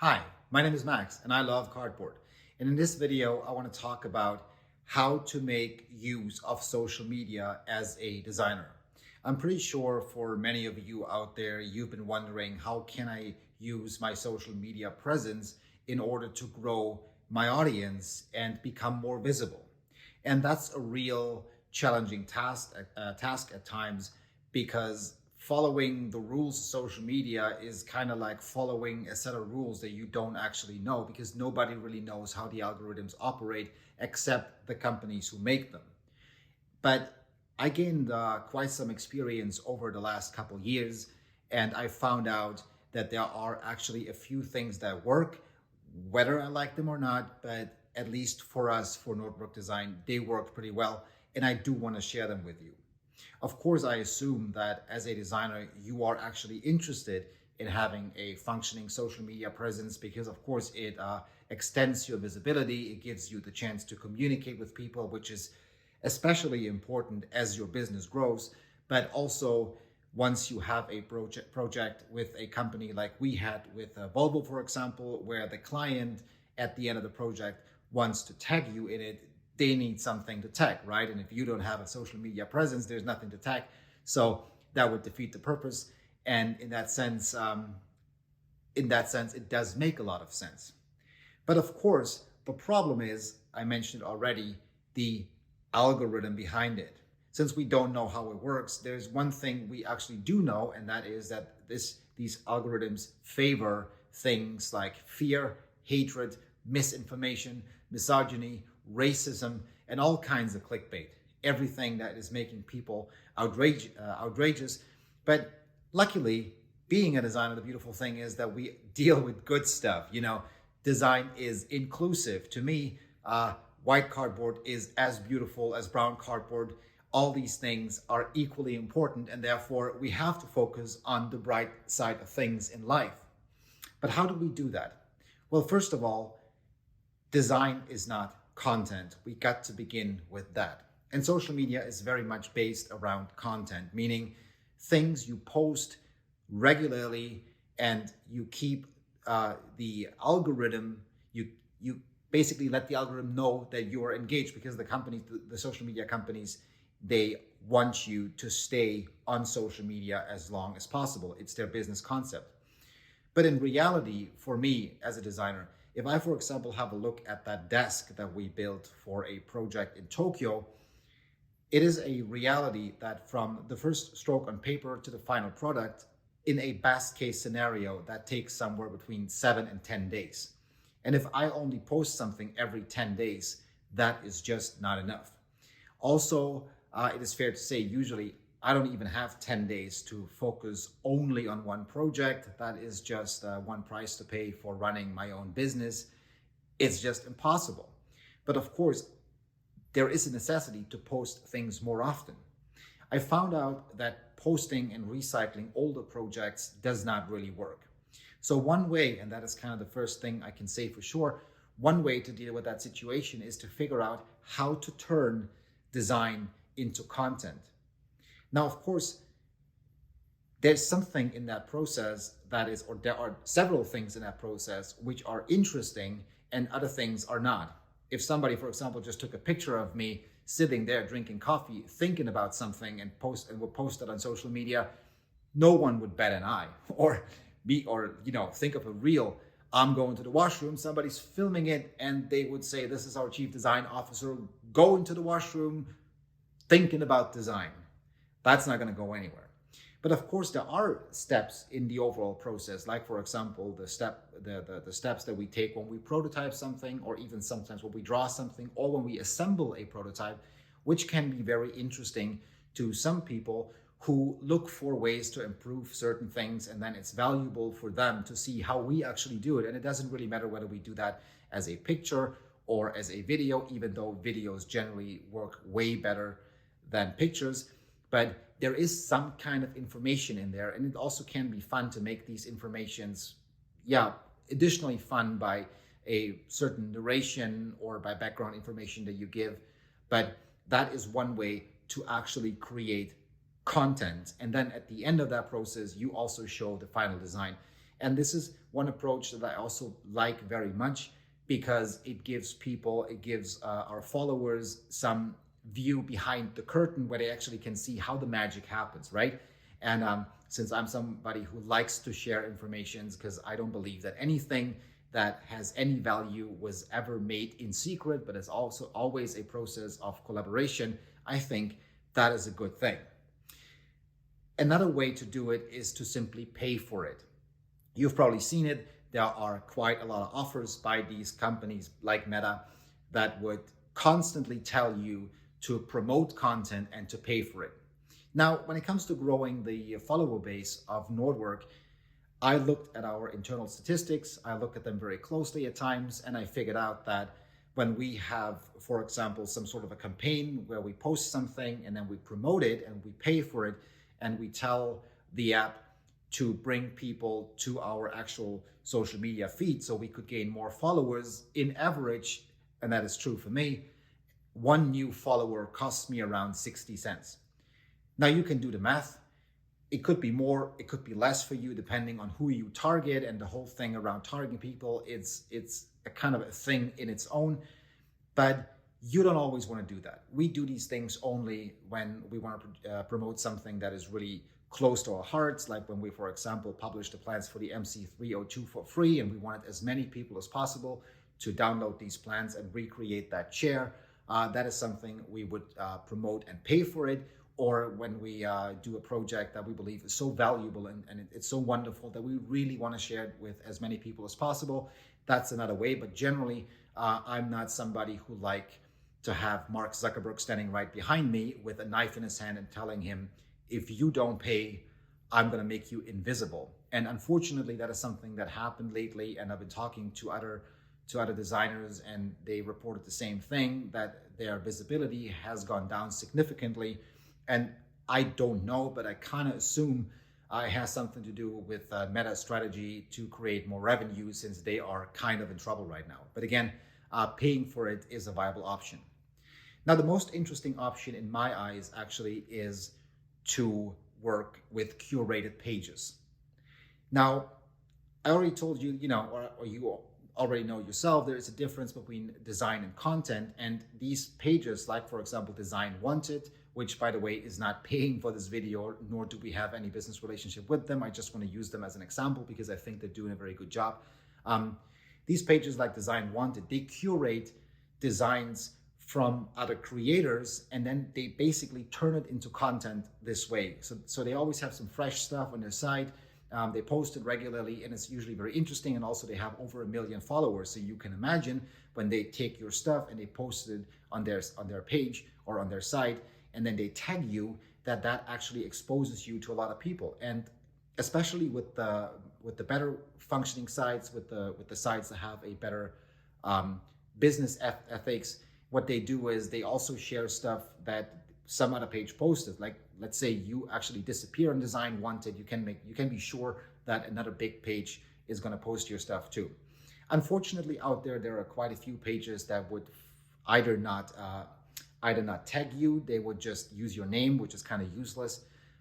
Hi, my name is Max and I love cardboard. And in this video, I want to talk about how to make use of social media as a designer. I'm pretty sure for many of you out there, you've been wondering, how can I use my social media presence in order to grow my audience and become more visible? And that's a real challenging task at times, because following the rules of social media is kind of like following a set of rules that you don't actually know, because nobody really knows how the algorithms operate except the companies who make them. But I gained quite some experience over the last couple years, and I found out that there are actually a few things that work, whether I like them or not, but at least for us, for notebook design, they work pretty well, and I do want to share them with you. Of course, I assume that as a designer, you are actually interested in having a functioning social media presence, because of course it extends your visibility. It gives you the chance to communicate with people, which is especially important as your business grows. But also, once you have a project with a company like we had with Volvo, for example, where the client at the end of the project wants to tag you in it, they need something to tag, right? And if you don't have a social media presence, there's nothing to tag. So that would defeat the purpose. And in that sense, it does make a lot of sense. But of course, the problem is, I mentioned already, the algorithm behind it. Since we don't know how it works, there's one thing we actually do know, and that is that these algorithms favor things like fear, hatred, misinformation, misogyny, racism, and all kinds of clickbait. Everything that is making people outrageous. But luckily, being a designer, the beautiful thing is that we deal with good stuff. You know, design is inclusive. To me, white cardboard is as beautiful as brown cardboard. All these things are equally important, and therefore we have to focus on the bright side of things in life. But how do we do that? Well, first of all, design is not content. We got to begin with that. And social media is very much based around content, meaning things you post regularly, and you keep the algorithm, you basically let the algorithm know that you are engaged, because the companies, the social media companies, they want you to stay on social media as long as possible. It's their business concept. But in reality, for me as a designer, if I, for example, have a look at that desk that we built for a project in Tokyo, it is a reality that from the first stroke on paper to the final product, in a best case scenario, that takes somewhere between 7 and 10 days. And if I only post something every 10 days, that is just not enough. Also, it is fair to say, usually I don't even have 10 days to focus only on one project. That is just one price to pay for running my own business. It's just impossible. But of course, there is a necessity to post things more often. I found out that posting and recycling older projects does not really work. So one way, and that is kind of the first thing I can say for sure, one way to deal with that situation is to figure out how to turn design into content. Now, of course, there's something in that process that is, or there are several things in that process which are interesting and other things are not. If somebody, for example, just took a picture of me sitting there drinking coffee, thinking about something, and would post it on social media, no one would bat an eye. Or think of a reel. I'm going to the washroom, somebody's filming it, and they would say, this is our chief design officer going to the washroom thinking about design. That's not going to go anywhere. But of course, there are steps in the overall process, like, for example, the steps that we take when we prototype something, or even sometimes when we draw something, or when we assemble a prototype, which can be very interesting to some people who look for ways to improve certain things, and then it's valuable for them to see how we actually do it. And it doesn't really matter whether we do that as a picture or as a video, even though videos generally work way better than pictures. But there is some kind of information in there, and it also can be fun to make these informations, additionally fun by a certain narration or by background information that you give. But that is one way to actually create content. And then at the end of that process, you also show the final design. And this is one approach that I also like very much, because it gives our followers some view behind the curtain where they actually can see how the magic happens, right? And since I'm somebody who likes to share information, because I don't believe that anything that has any value was ever made in secret, but is also always a process of collaboration, I think that is a good thing. Another way to do it is to simply pay for it. You've probably seen it. There are quite a lot of offers by these companies like Meta that would constantly tell you to promote content and to pay for it. Now, when it comes to growing the follower base of Nordwerk, I looked at our internal statistics. I look at them very closely at times, and I figured out that when we have, for example, some sort of a campaign where we post something and then we promote it and we pay for it, and we tell the app to bring people to our actual social media feed so we could gain more followers, in average, and that is true for me, one new follower costs me around 60 cents. Now you can do the math. It could be more, it could be less for you, depending on who you target, and the whole thing around targeting people, it's a kind of a thing in its own. But you don't always want to do that. We do these things only when we want to promote something that is really close to our hearts, like when we, for example, published the plans for the MC302 for free, and we wanted as many people as possible to download these plans and recreate that chair. That is something we would promote and pay for it. Or when we do a project that we believe is so valuable and it's so wonderful that we really want to share it with as many people as possible, that's another way. But generally, I'm not somebody who like to have Mark Zuckerberg standing right behind me with a knife in his hand and telling him, if you don't pay, I'm going to make you invisible. And unfortunately, that is something that happened lately. And I've been talking to other designers, and they reported the same thing, that their visibility has gone down significantly. And I don't know, but I kind of assume it has something to do with Meta's strategy to create more revenue, since they are kind of in trouble right now. But again, paying for it is a viable option. Now, the most interesting option in my eyes actually is to work with curated pages. Now, I already told you, or you already know yourself, there is a difference between design and content. And these pages, like for example, Design Wanted, which by the way is not paying for this video, nor do we have any business relationship with them. I just want to use them as an example because I think they're doing a very good job. These pages like Design Wanted, they curate designs from other creators, and then they basically turn it into content this way. So they always have some fresh stuff on their site. They post it regularly, and it's usually very interesting. And also they have over 1 million followers. So you can imagine when they take your stuff and they post it on their page or on their site, and then they tag you, that actually exposes you to a lot of people. And especially with the better functioning sites, with the sites that have a better business ethics, what they do is they also share stuff that some other page posted. Like, let's say you actually disappear on Design Wanted, you can be sure that another big page is going to post your stuff too. Unfortunately, out there are quite a few pages that would either not tag you. They would just use your name, which is kind of useless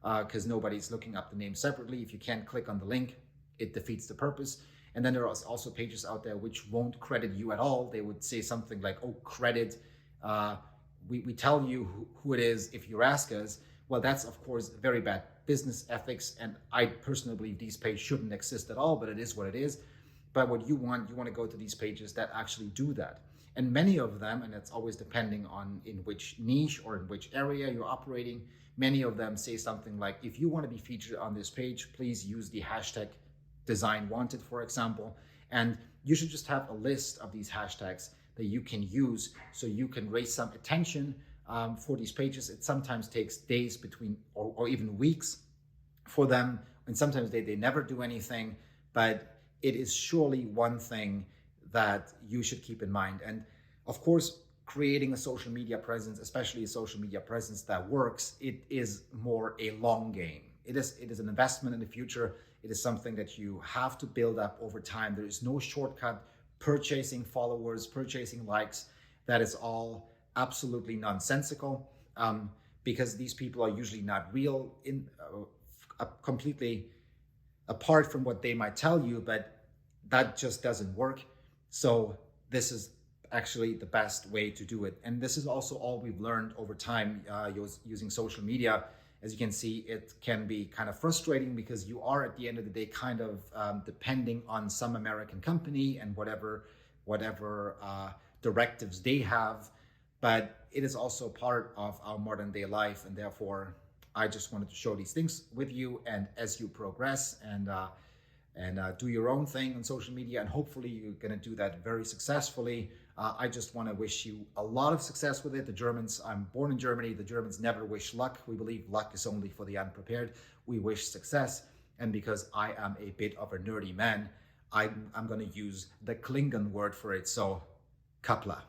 because nobody's looking up the name separately. If you can't click on the link, it defeats the purpose. And then there are also pages out there which won't credit you at all. They would say something like, oh, credit, we tell you who it is if you ask us. Well, that's of course very bad business ethics, and I personally believe these pages shouldn't exist at all, but it is what it is. But what you want to go to these pages that actually do that. And many of them, and it's always depending on in which niche or in which area you're operating, many of them say something like, if you want to be featured on this page, please use the hashtag Design Wanted, for example. And you should just have a list of these hashtags that you can use so you can raise some attention for these pages. It sometimes takes days or even weeks for them, and sometimes they never do anything, but it is surely one thing that you should keep in mind. And of course, creating a social media presence, especially a social media presence that works, it is more a long game. It is an investment in the future. It is something that you have to build up over time. There is no shortcut. Purchasing followers, purchasing likes, that is all absolutely nonsensical because these people are usually not real, completely apart from what they might tell you, but that just doesn't work. So this is actually the best way to do it. And this is also all we've learned over time using social media. As you can see, it can be kind of frustrating because you are at the end of the day kind of depending on some American company and whatever directives they have. But it is also part of our modern day life, and therefore I just wanted to show these things with you. And as you progress and do your own thing on social media, and hopefully you're going to do that very successfully. I just want to wish you a lot of success with it. The Germans, I'm born in Germany. The Germans never wish luck. We believe luck is only for the unprepared. We wish success. And because I am a bit of a nerdy man, I'm going to use the Klingon word for it. So, Kapla.